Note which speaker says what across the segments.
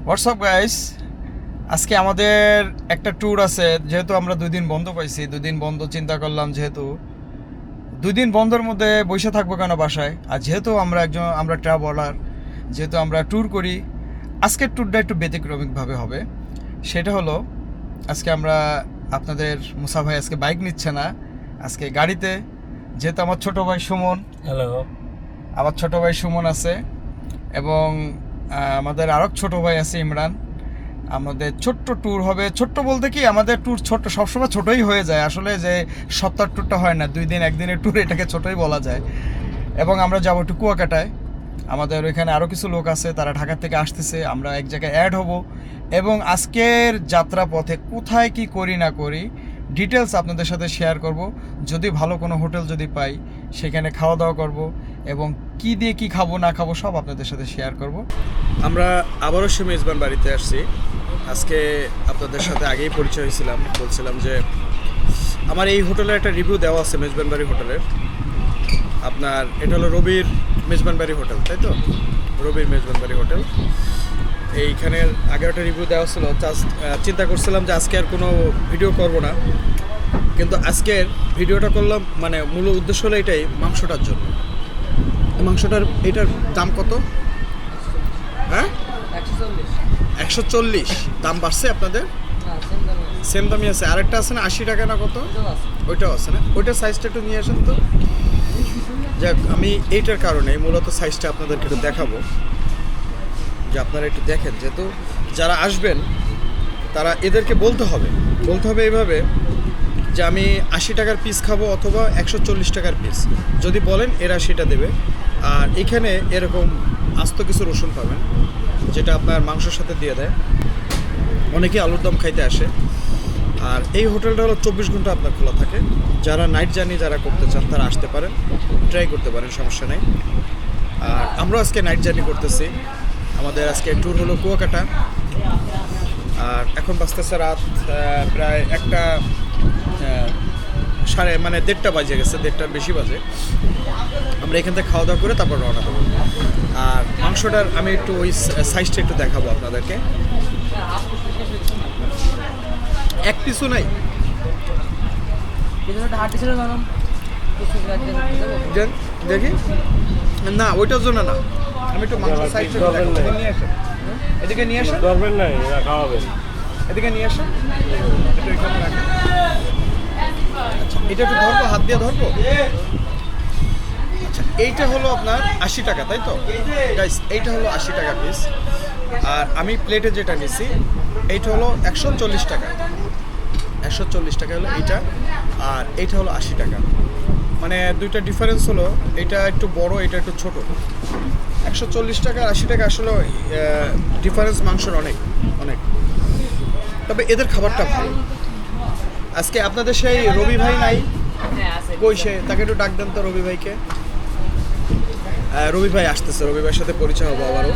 Speaker 1: WhatsApp guys, আজকে আমাদের একটা ট্যুর আছে। যেহেতু আমরা 2 দিন বন্ধ পাইছি, 2 দিন বন্ধ চিন্তা করলাম যেহেতু 2 দিন বন্ধের মধ্যে বসে থাকবো কেন বাসায়। আর যেহেতু আমরা ট্রাভেলার, যেহেতু আমরা ট্যুর করি, আজকের ট্যুরটা একটু ব্যতিক্রমিকভাবে হবে। সেটা হলো আজকে আমরা আপনাদের মুসা ভাই আজকে বাইক নিচ্ছে না, আজকে গাড়িতে। যেহেতু আমার ছোট ভাই সুমন,
Speaker 2: হ্যালো,
Speaker 1: আমার ছোট ভাই সুমন আছে এবং আমাদের আরও ছোট ভাই আছে ইমরান। আমাদের ছোট্ট ট্যুর হবে। ছোট্ট বলতে কি, আমাদের ট্যুর ছোট্ট সবসময় ছোটই হয়ে যায় আসলে, যে সপ্তাহ ট্যুরটা হয় না, 2 দিন 1 দিনের ট্যুর, এটাকে ছোটই বলা যায়। এবং আমরা যাবো একটু কুয়াকাটায়। আমাদের ওইখানে আরও কিছু লোক আছে, তারা ঢাকা থেকে আসতেছে, আমরা এক জায়গায় অ্যাড হব। এবং আজকের যাত্রা পথে কোথায় কি করি না করি ডিটেলস আপনাদের সাথে শেয়ার করব। যদি ভালো কোনো হোটেল যদি পাই, সেখানে খাওয়া দাওয়া করব এবং কি দিয়ে কি খাবো না খাবো সব আপনাদের সাথে শেয়ার করব। আমরা আবারও সে মেজবান বাড়িতে আসছি। আজকে আপনাদের সাথে আগেই পরিচয় হয়েছিলাম, বলছিলাম যে আমার এই হোটেলের একটা রিভিউ দেওয়া আছে মেজবান বাড়ি হোটেলের। আপনার এটা হলো রবির মেজবান বাড়ি হোটেল, তাই তো? রবির মেজবান বাড়ি হোটেল। এইখানের আগে একটা রিভিউ দেওয়া ছিল। চিন্তা করছিলাম যে আজকে আর কোনো ভিডিও করব না, কিন্তু আজকের ভিডিওটা করলাম, মানে মূল উদ্দেশ্য হলো এটাই, মাংসটার জন্য। মাংসটার এটার দাম কত? হ্যাঁ, 140 দাম বাড়ছে আপনাদের? সেম দামই আছে। আরেকটা আছে না 80 টাকা না কত? ওইটাও আছে না? ওইটার সাইজটা একটু নিয়ে আসেন তো। যাক, আমি এইটার কারণে মূলত সাইজটা আপনাদেরকে একটু দেখাবো, যে আপনারা একটু দেখেন। যেহেতু যারা আসবেন তারা এদেরকে বলতে হবে এইভাবে যে আমি 80 টাকার পিস খাবো অথবা 140 টাকার পিস। যদি বলেন এরা সেটা দেবে। আর এখানে এরকম আস্ত কিছু রসুন পাবেন, যেটা আপনার মাংসের সাথে দিয়ে দেয়। অনেকে আলুর দম খাইতে আসে। আর এই হোটেলটা হলো 24 ঘন্টা আপনার খোলা থাকে। যারা নাইট জার্নি যারা করতে চান তারা আসতে পারেন, ট্রাই করতে পারেন, সমস্যা নেই। আর আমরা আজকে নাইট জার্নি করতেছি। আমাদের আজকে ট্যুর হলো কুয়াকাটা। আর এখন বাজতেছে রাত প্রায় 1:30 বাজে গেছে, 1:30 বেশি বাজে। আমরা এখান থেকে খাওয়া দাওয়া করে তারপর রওনা দেবো। আর মাংসটার আমি একটু ওই সাইজটা একটু দেখাবো আপনাদেরকে। এক পিসও নাই। দেখি না, ওইটার জন্য না, আমি একটু মাংস সাইজটা নিয়ে আসেন, এদিকে নিয়ে আসেন,
Speaker 2: ধরবেন না, খাওয়াবেন।
Speaker 1: এদিকে নিয়ে আসেন। আচ্ছা, এটা একটু ধরবো, হাত দিয়ে ধরবো। আচ্ছা, এইটা হলো আপনার 80 টাকা, তাই তো গাইস? এইটা হলো 80 টাকা পিস। আর আমি প্লেটে যেটা নিছি এইটা হলো 140 টাকা। 140 টাকা হলো এইটা, আর এইটা হলো 80 টাকা। মানে দুইটা ডিফারেন্স হলো, এটা একটু বড়, এটা একটু ছোট। 140 টাকা 80 টাকা আসলে ডিফারেন্স মাংসের অনেক অনেক। তবে এদের খাবারটা ভালো। আজকে আপনাদের সেই রবি ভাই নাই, কই সে? তাকে একটু ডাক দেন তো রবি ভাইকে। রবি ভাই আসতেছে, রবি ভাইয়ের সাথে পরিচয় হবো আবারও।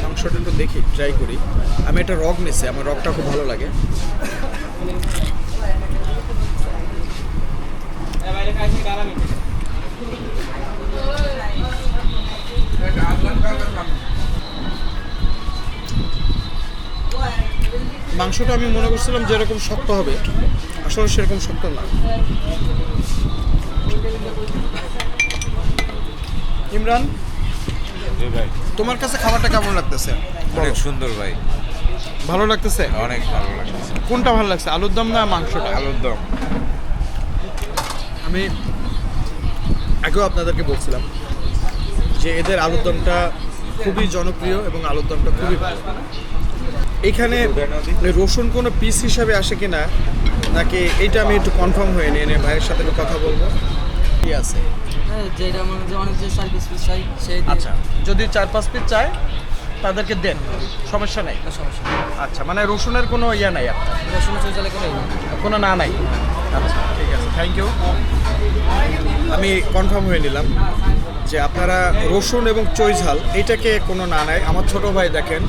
Speaker 1: মাংসটা একটু দেখি, ট্রাই করি। আমি একটা রগ নিছি, আমার রগটা খুব ভালো লাগে। মাংসটা আমি মনে করছিলাম যেরকম শক্ত হবে, আসলে সেরকম শক্ত না। ইমরান,
Speaker 2: ভাই,
Speaker 1: তোমার কাছে খাবারটা কেমন লাগতেছে?
Speaker 3: অনেক সুন্দর ভাই,
Speaker 1: ভালো লাগতেছে?
Speaker 3: অনেক ভালো লাগছে।
Speaker 1: কোনটা ভালো লাগছে, আলুর দম না মাংসটা?
Speaker 3: আলুর দম।
Speaker 1: আমি আগেও আপনাদেরকে বলছিলাম যে এদের আলুর দমটা খুবই জনপ্রিয় এবং আলুর দমটা খুবই ভালো। এইখানে রসুন কোনো পিস হিসাবে আসে কি না, নাকি এইটা আমি একটু কনফার্ম হয়ে নিয়ে ভাইয়ের সাথে একটু কথা বলবো। কি আছে? আচ্ছা, যদি 4-5 পিস চায় তাদেরকে দেন, সমস্যা নাই। আচ্ছা, মানে রসুনের কোনো ইয়া নাই আপনার? কোনো না নাই। আচ্ছা, ঠিক আছে, থ্যাংক ইউ। আমি কনফার্ম হয়ে নিলাম। যে আপনারা রসুন এবং চৈঝাল এইটাকে কোনো না নেয়। আমার ছোট ভাই দেখেন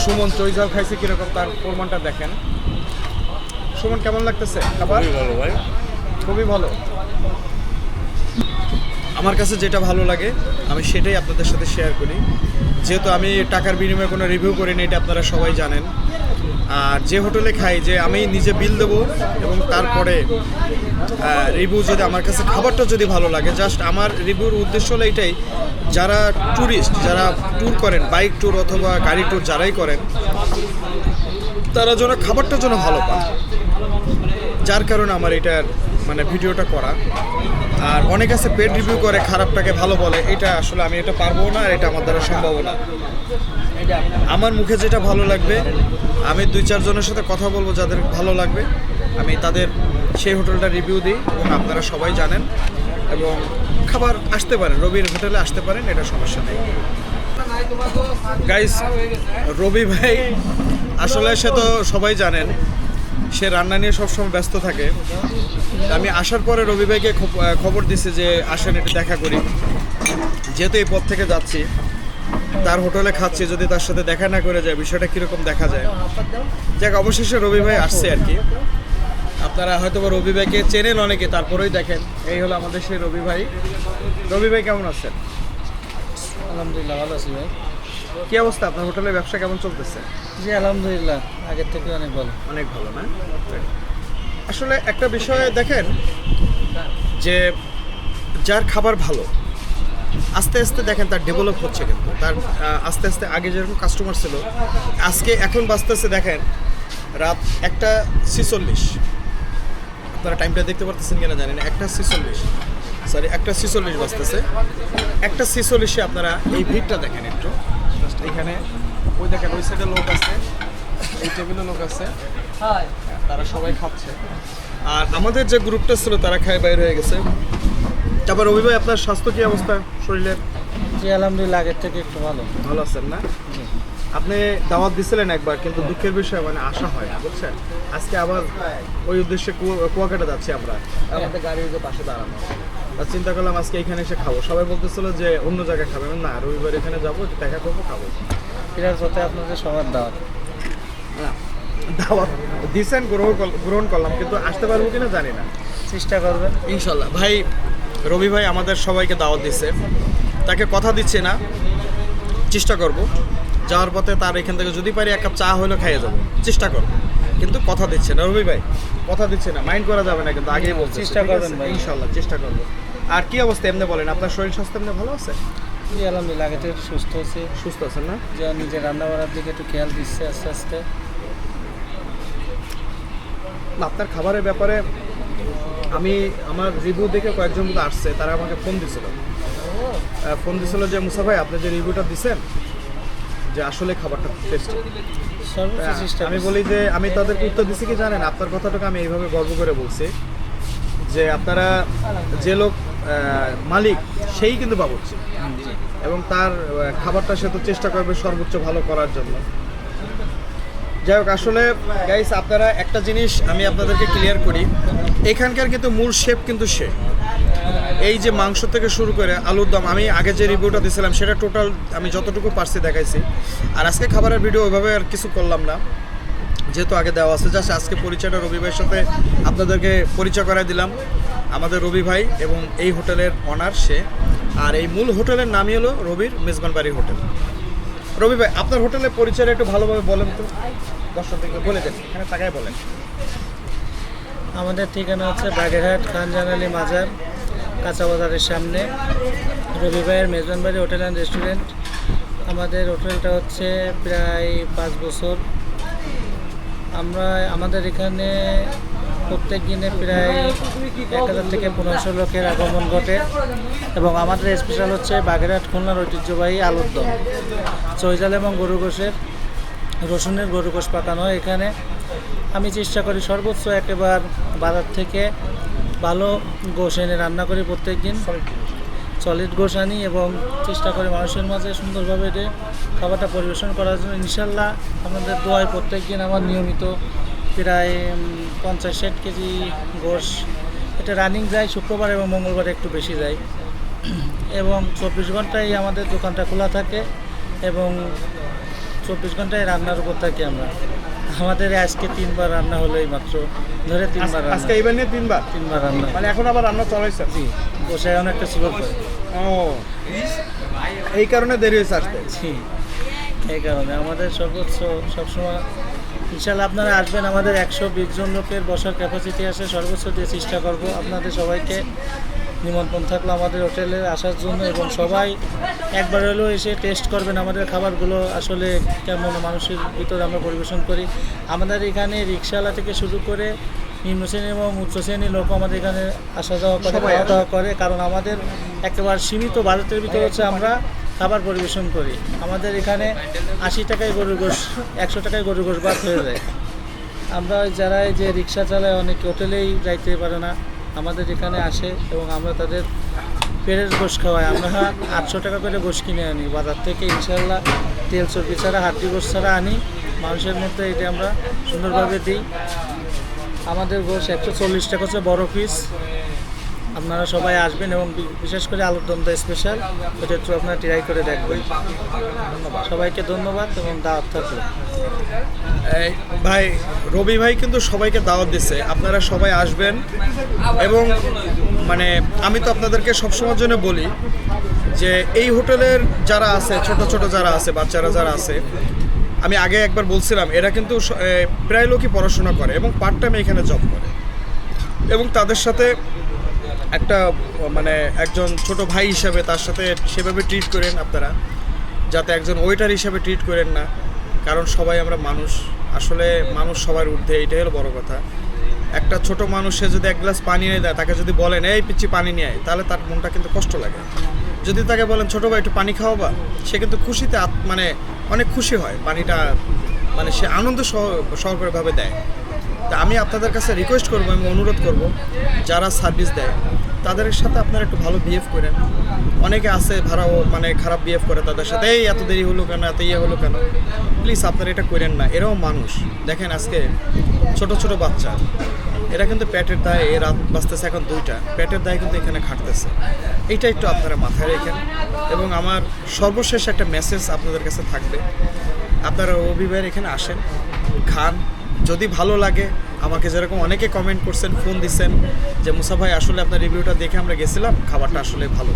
Speaker 1: সুমন চৈঝাল খাইছে কীরকম তার প্রমাণটা দেখেন। সুমন কেমন লাগতেছে খাবার?
Speaker 2: খুবই ভালো ভাই।
Speaker 1: খুবই ভালো। আমার কাছে যেটা ভালো লাগে আমি সেটাই আপনাদের সাথে শেয়ার করি, যেহেতু আমি টাকার বিনিময়ে কোনো রিভিউ করিনি, এটা আপনারা সবাই জানেন। আর যে হোটেলে খাই যে আমি নিজে বিল দেবো এবং তারপরে রিভিউ যদি আমার কাছে খাবারটা যদি ভালো লাগে, জাস্ট আমার রিভিউর উদ্দেশ্য হলো এটাই, যারা ট্যুরিস্ট যারা ট্যুর করেন, বাইক ট্যুর অথবা গাড়ি ট্যুর যারাই করেন, তারা যেন খাবারটা যেন ভালো পান, যার কারণে আমার এটার মানে ভিডিওটা করা। আর অনেক আছে পেড রিভিউ করে খারাপটাকে ভালো বলে, এটা আসলে আমি এটা পারবো না, আর এটা আমার দ্বারা সম্ভব না। আমার মুখে যেটা ভালো লাগবে আমি 2-4 জনের সাথে কথা বলবো, যাদের ভালো লাগবে আমি তাদের সেই হোটেলটা রিভিউ দিই এবং আপনারা সবাই জানেন। এবং খাবার আসতে পারেন, রবির হোটেলে আসতে পারেন, এটা সমস্যা নেই। গাইস, রবি ভাই আসলে সে তো সবাই জানেন সে রান্না নিয়ে সবসময় ব্যস্ত থাকে। আমি আসার পরে রবি ভাইকে খবর দিছি যে আসেন একটু দেখা করি, যেহেতু এই পথ থেকে যাচ্ছি, তার হোটেলে খাচ্ছি, যদি তার সাথে দেখা না করে যায় বিষয়টা কীরকম দেখা যায়। যাক, অবশেষে রবি ভাই আসছে আর কি। আপনারা হয়তো বা রবি ভাইকে চেনেন অনেকে, তারপরেই দেখেন এই হলো আমাদের সেই রবি ভাই। রবি ভাই কেমন আছেন?
Speaker 4: আলহামদুলিল্লাহ ভালো আছি ভাই।
Speaker 1: কি অবস্থা, আপনার হোটেলের ব্যবসা কেমন চলতেছে?
Speaker 4: জি আলহামদুলিল্লাহ, আগের থেকে অনেক ভালো।
Speaker 1: অনেক ভালো না? আসলে একটা বিষয় দেখেন যে যার খাবার ভালো, আস্তে আস্তে দেখেন তার ডেভেলপ হচ্ছে, কিন্তু তার আস্তে আস্তে আগে যেরকম কাস্টমার ছিল আজকে এখন বাঁচতেছে দেখেন রাত 1:46। আপনারা টাইমটা দেখতে পারতেছেন কিনা জানি না, 1:46 বাজতেছে। 1:46 আপনারা এই ভিড়টা দেখেন একটু, জাস্ট এইখানে ওই দেখেন ওই সাইডে লোক আছে, এই টেবিলে লোক আছে, তারা সবাই খাচ্ছে। আর আমাদের যে গ্রুপটা ছিল তারা খায় বাইরে হয়ে গেছে। তারপর রবি ভাই, আপনার স্বাস্থ্য কি অবস্থা শরীরের?
Speaker 4: জি আলহামদুলিল্লাহ, আগের থেকে একটু ভালো।
Speaker 1: ভালো আছেন না? আপনি দাওয়াত দিছিলেন একবার, কিন্তু দুঃখের বিষয় মানে আসা হয় না, বুঝছেন। আজকে আবার ওই উদ্দেশ্যে কুয়াকাটা যাচ্ছি আমরা, আমাদের গাড়ির যে পাশে দাঁড়ানো। আর চিন্তা করলাম আজকে এখানে এসে খাবো। সবাই বলতেছিল যে অন্য জায়গায় খাবে, না রবিবার এখানে যাবো, দেখা করবো, খাবো।
Speaker 4: ফেরার পথে আপনাদের সবার দাওয়াত।
Speaker 1: না, দাওয়াত দিছেন, গ্রহণ করলাম, কিন্তু আসতে পারবো কিনা জানি না।
Speaker 4: চেষ্টা করবেন
Speaker 1: ইনশাল্লাহ। ভাই রবি ভাই আমাদের সবাইকে দাওয়াত দিচ্ছে, তাকে কথা দিচ্ছে না, চেষ্টা করব যাওয়ার পথে তার এখান থেকে যদি পারি 1 কাপ চা হলেও খাইয়ে যাবো, চেষ্টা করব, কিন্তু কথা দিচ্ছে না রবি ভাই, কথা দিচ্ছে না, মাইন্ড করা যাবে না, কিন্তু আগেই বলছি
Speaker 4: চেষ্টা করবেন ভাই।
Speaker 1: ইনশাল্লাহ চেষ্টা করবো। আর কি অবস্থা এমনি বলেন, আপনার শরীর স্বাস্থ্য এমনি ভালো আছে?
Speaker 4: জি আলহামদুলিল্লাহ, আগে থেকে একটু সুস্থ আছি।
Speaker 1: সুস্থ আছেন না?
Speaker 4: যে নিজের রান্না বান্নার দিকে একটু খেয়াল দিচ্ছে আস্তে আস্তে।
Speaker 1: না, আপনার খাবারের ব্যাপারে আমি আমার রিভিউ দেখে কয়েকজন মতো আসছে, তারা আমাকে ফোন দিছিল যে মুসা ভাই আপনি যে রিভিউটা দিছেন যে আসলে খাবারটা টেস্টি।
Speaker 4: সর্বোচ্চ চেষ্টা
Speaker 1: আমি বলি যে আমি তাদেরকে উত্তর দিচ্ছি কি জানেন, আপনার কথাটাকে আমি এইভাবে গর্ব করে বলছি যে আপনারা যে লোক মালিক সেই কিন্তু বাবুর্চি, এবং তার খাবারটা সে তো চেষ্টা করবে সর্বোচ্চ ভালো করার জন্য। যাই হোক, আসলে গাইস আপনারা একটা জিনিস আমি আপনাদেরকে ক্লিয়ার করি, এখানকার কিন্তু মূল শেফ কিন্তু সে। এই যে মাংস থেকে শুরু করে আলুর দম, আমি আগে যে রিভিউটা দিয়েছিলাম সেটা টোটাল আমি যতটুকু পারছি দেখাইছি। আর আজকে খাবারের ভিডিও ওইভাবে আর কিছু করলাম না, যেহেতু আগে দেওয়া আছে। জাস্ট আজকে পরিচয়টা রবি ভাইয়ের সাথে আপনাদেরকে পরিচয় করায় দিলাম। আমাদের রবি ভাই এবং এই হোটেলের অনার সে, আর এই মূল হোটেলের নামই হলো রবির মেজবান বাড়ি হোটেল। রবি ভাই, আপনার হোটেলের পরিচয়টা একটু ভালোভাবে বলেন তো, দর্শকদেরকে বলে দেন, এখানে তাকায় বলেন।
Speaker 4: আমাদের ঠিকানা হচ্ছে বাগেরহাট খানজাহান আলী মাজার, কাঁচা বাজারের সামনে, রবি ভাইয়ের মেজবান বাড়ি হোটেল অ্যান্ড রেস্টুরেন্ট। আমাদের হোটেলটা হচ্ছে প্রায় 5 বছর। আমাদের এখানে প্রত্যেক দিনে প্রায় 1000 থেকে 1500 লোকের আগমন ঘটে, এবং আমাদের স্পেশাল হচ্ছে বাগেরহাট খুলনার ঐতিহ্যবাহী আলুর দম, চৈজাল এবং গরু গোশের রসুনের গরু গোশ পাকানো হয় এখানে। আমি চেষ্টা করি সর্বোচ্চ একেবারে বাজার থেকে ভালো গোশ এনে রান্না করি প্রত্যেক দিন, সলিড গোশ আনি, এবং চেষ্টা করি মানুষের মাঝে সুন্দরভাবে এটা খাবারটা পরিবেশন করার জন্য। ইনশাল্লাহ আপনাদের দোয়ায় প্রত্যেক দিন আমার নিয়মিত প্রায় 50-60 কেজি গোশ এটা রানিং যায়, শুক্রবার এবং মঙ্গলবার একটু বেশি যায়। এবং 24 ঘন্টাই আমাদের দোকানটা খোলা থাকে এবং 24 ঘন্টায় রান্নার উপর থাকি আমরা। আমাদের আজকে 3বার রান্না হলো এই মাত্র, ধরে 3বার রান্না।
Speaker 1: আজকে এইবার নিয়ে 3বার
Speaker 4: 3বার রান্না,
Speaker 1: মানে এখন আবার রান্না চলাইছে?
Speaker 4: জি, বসে অনেকটা ছিল তো।
Speaker 1: ও, এই কারণে দেরি হয়েছে আসতে।
Speaker 4: জি, এই কারণে আমাদের সর্বোচ্চ সবসময় ইনশাল্লাহ আপনারা আসবেন। আমাদের 120 জন লোকের বসার ক্যাপাসিটি আছে, সর্বোচ্চ দিয়ে চেষ্টা করব। আপনাদের সবাইকে নিমন্ত্রণ থাকলো আমাদের হোটেলে আসার জন্য এবং সবাই একবার হলেও এসে টেস্ট করবেন আমাদের খাবারগুলো আসলে কেমন মানুষের ভিতরে আমরা পরিবেশন করি। আমাদের এখানে রিক্সাওয়ালা থেকে শুরু করে নিম্ন শ্রেণী এবং উচ্চ শ্রেণীর লোক আমাদের এখানে আসা যাওয়া করে,
Speaker 1: সবাই
Speaker 4: খাওয়া দাওয়া করে, কারণ আমাদের একেবারে সীমিত বাজেটের ভিতরে হচ্ছে আমরা খাবার পরিবেশন করি। আমাদের এখানে 80 টাকায় গরুর গোশ, 100 টাকায় গরুর গোশ ভাত হয়ে যায়। আমরা যারা এই যে রিক্সা চালায় অনেক হোটেলেই যাইতে পারে না, আমাদের এখানে আসে এবং আমরা তাদের পেটের গোশ খাওয়াই। আমরা 800 টাকা করে গোশ কিনে আনি বাজার থেকে, ইনশাল্লাহ তেল চর্বি ছাড়া, হাড্ডি গোশ ছাড়া আনি। মানুষের মধ্যে এটা আমরা সুন্দরভাবে দিই। আমাদের গোশ 140 টাকা হচ্ছে বড় পিস। আপনারা সবাই আসবেন এবং বিশেষ করে আলুর দমটা স্পেশাল, ওটা একটু আপনারা ট্রাই করে দেখবেন। সবাইকে ধন্যবাদ এবং দাওয়াত থাকলো।
Speaker 1: এই ভাই, রবি ভাই কিন্তু সবাইকে দাওয়াত দিচ্ছে, আপনারা সবাই আসবেন। এবং মানে আমি তো আপনাদেরকে সবসময়ের জন্য বলি যে এই হোটেলের যারা আছে, ছোট ছোট যারা আছে, বাচ্চারা যারা আছে, আমি আগে একবার বলছিলাম, এরা কিন্তু প্রায় লোকই পড়াশোনা করে এবং পার্ট টাইমে এখানে জব করে। এবং তাদের সাথে একটা মানে একজন ছোট ভাই হিসাবে তার সাথে সেভাবে ট্রিট করেন আপনারা, যাতে একজন ওয়েটার হিসাবে ট্রিট করেন না। কারণ সবাই আমরা মানুষ, আসলে মানুষ সবার ঊর্ধ্বে, এইটাই হলো বড় কথা। একটা ছোট মানুষ সে যদি 1 গ্লাস পানি এনে দেয়, তাকে যদি বলেন এই পিচ্ছি পানি নিয়ে আয়, তাহলে তার মনটা কিন্তু কষ্ট লাগে। যদি তাকে বলেন ছোটো ভাই একটু পানি খাওয়াবা, সে কিন্তু খুশিতে মানে অনেক খুশি হয়, পানিটা মানে সে আনন্দ সহকারেভাবে দেয়। তা আমি আপনাদের কাছে রিকোয়েস্ট করবো, আমি অনুরোধ করব, যারা সার্ভিস দেয় তাদের সাথে আপনারা একটু ভালো বিহেভ করেন। অনেকে আছে ভাড়াও মানে খারাপ বিহেভ করে তাদের সাথে, এই এত দেরি হলো কেন, এত ইয়ে হলো কেন। প্লিজ আপনারা এটা করেন না, এরাও মানুষ। দেখেন আজকে ছোট ছোট বাচ্চা, এরা কিন্তু পেটের দায়ে, এ রাত বাঁচতেছে এখন 2টা, পেটের দায়ে কিন্তু এখানে খাটতেছে। এইটা একটু আপনারা মাথায় রেখেন। এবং আমার সর্বশেষ একটা মেসেজ আপনাদের কাছে থাকবে, আপনারা রবি ভাইয়ের এখানে আসেন, খান, যদি ভালো লাগে। আমাকে যেরকম অনেকে কমেন্ট করছেন, ফোন দিচ্ছেন যে মুসা ভাই আসলে আপনার রিভিউটা দেখে আমরা গেছিলাম, খাবারটা আসলে ভালো।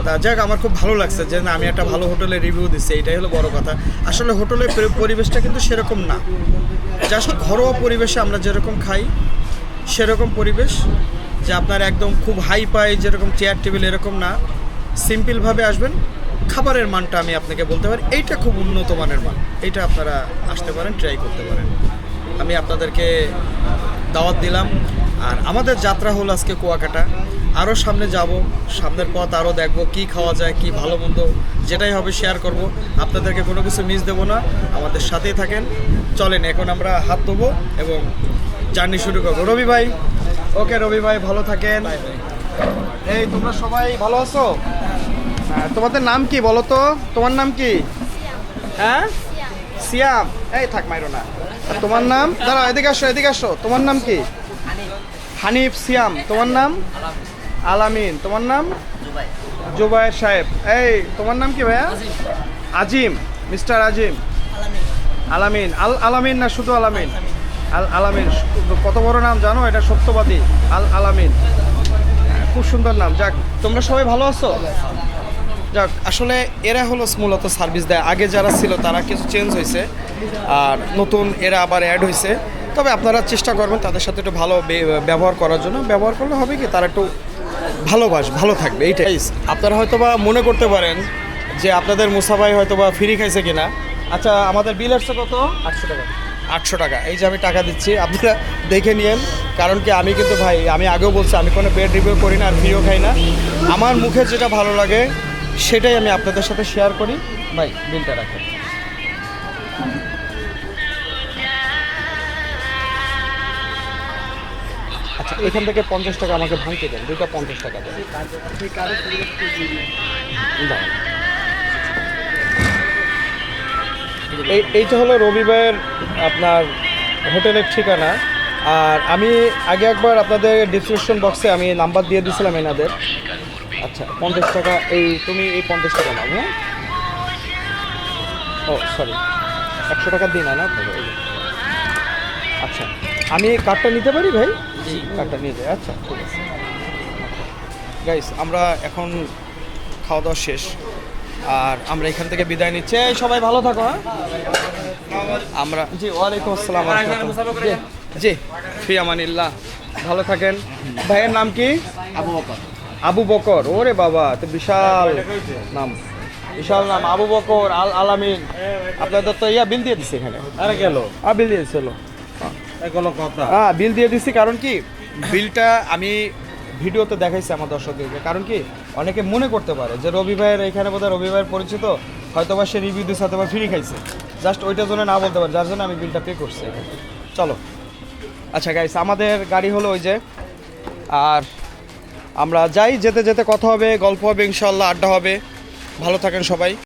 Speaker 1: তা যাক, আমার খুব ভালো লাগছে যে না, আমি একটা ভালো হোটেলের রিভিউ দিচ্ছি, এটাই হলো বড় কথা। আসলে হোটেলের পরিবেশটা কিন্তু সেরকম না, জাস্ট ঘরোয়া পরিবেশে আমরা যেরকম খাই সেরকম পরিবেশ, যে আপনার একদম খুব হাই পাই যেরকম চেয়ার টেবিল এরকম না। সিম্পলভাবে আসবেন, খাবারের মানটা আমি আপনাকে বলতে পারি এইটা খুব উন্নত মানের মান, এইটা আপনারা আসতে পারেন, ট্রাই করতে পারেন। আমি আপনাদেরকে দাওয়াত দিলাম। আর আমাদের যাত্রা হলো আজকে কুয়াকাটা, আরও সামনে যাব, সামনের পথ আরও দেখব কী খাওয়া যায়, কী ভালো মন্দ যেটাই হবে শেয়ার করব। আপনাদেরকে কোনো কিছু মিস দেবো না, আমাদের সাথেই থাকেন। চলেন এখন আমরা হাত ধোবো এবং জার্নি শুরু করবো। রবি ভাই, ওকে রবি ভাই, ভালো থাকেন। এই তোমরা সবাই ভালো আছো? হ্যাঁ, তোমাদের নাম কি বলো তো? তোমার নাম কি? হ্যাঁ, সিয়াম। এই থাক, মাইরো না। আর তোমার নাম? দাঁড়াও, এদিকে আসো, এদিকে আসো। তোমার নাম কি? হানিফ। সিয়াম। তোমার নাম? আলামিন। তোমার নাম? জুবাইর সাহেব। এই তোমার নাম কি ভাইয়া? আজিম। মিস্টার আজিম। আলামিন। আলামিন না শুধু আলামিন? আলামিন। কত বড় নাম জানো? এটা সত্যবাদী। আলামিন, খুব সুন্দর নাম। যাক, তোমরা সবাই ভালো আছো? যাক, আসলে এরা হলো মূলত সার্ভিস দেয়। আগে যারা ছিল তারা কিছু চেঞ্জ হয়েছে, আর নতুন এরা আবার অ্যাড হয়েছে। তবে আপনারা চেষ্টা করবেন তাদের সাথে একটু ভালো ব্যবহার করার জন্য। ব্যবহার করলে হবে কি, তারা একটু ভালো থাকবে, এইটাই। আপনারা হয়তো বা মনে করতে পারেন যে আপনাদের মুসা ভাই হয়তো বা ফ্রি খাইছে কিনা। আচ্ছা, আমাদের বিল আসছে কত? 800 টাকা। 800 টাকা। এই যে আমি টাকা দিচ্ছি, আপনারা দেখে নিয়েন। কারণ কি, আমি কিন্তু ভাই, আমি আগেও বলছি, আমি কোনো পেড রিভিউ করি না আর ফ্রিও খাই না। আমার মুখে যেটা ভালো লাগে সেটাই আমি আপনাদের সাথে শেয়ার করি। ভাই, বিলটা রাখেন। আচ্ছা, এখান থেকে 50 টাকা আমাকে ভাঙতে দেন, 2টা 50 টাকা দেন। এইটা হলো রবি ভাইয়ের আপনার হোটেলের ঠিকানা। আর আমি আগে একবার আপনাদের ডিসক্রিপশন বক্সে আমি নাম্বার দিয়ে দিয়েছিলাম এনাদের। আচ্ছা 50 টাকা এই তুমি এই 50 টাকা নাও হ্যাঁ ও সরি 100 টাকা দিন না আপনাকে এই যে। আচ্ছা আমি এই কার্ডটা নিতে পারি ভাই কার্ডটা নিয়ে যাই আচ্ছা ঠিক আছে গাইস আমরা এখন খাওয়া দাওয়া শেষ আর আমরা এখান থেকে বিদায় নিচ্ছি এই সবাই ভালো থাকো হ্যাঁ আমরা জি ওয়ালাইকুম আসসালাম ওয়া রাহমাতুল্লাহ। জি ফি আমানিল্লাহ ভালো থাকেন ভাইয়ের নাম কি আবু বকর ওরে বাবা তো বিশাল নাম আবু বকর আল আলামিন আপনাদের তো বিল দিয়ে দিচ্ছে এখানে
Speaker 2: আরে গেল
Speaker 1: বিল দিয়ে দিচ্ছিল
Speaker 2: কোনো কথা
Speaker 1: হ্যাঁ বিল দিয়ে দিচ্ছি কারণ কি বিলটা আমি ভিডিওতে দেখাইছি আমার দর্শকদেরকে কারণ কি অনেকে মনে করতে পারে যে রবি ভাইয়ের এখানে বোধহয় রবি ভাইয়ের পরিচিত হয়তো বা সে রিভিউ দিচ্ছে অথবা ফ্রি খাইছে জাস্ট ওইটার জন্য না বলতে পারে যার জন্য আমি বিলটা পে করছি এখানে চলো আচ্ছা গাইস আমাদের গাড়ি হলো ওই যে আর আমরা যাই যেতে যেতে কথা হবে গল্প হবে ইনশাল্লাহ আড্ডা হবে ভালো থাকেন সবাই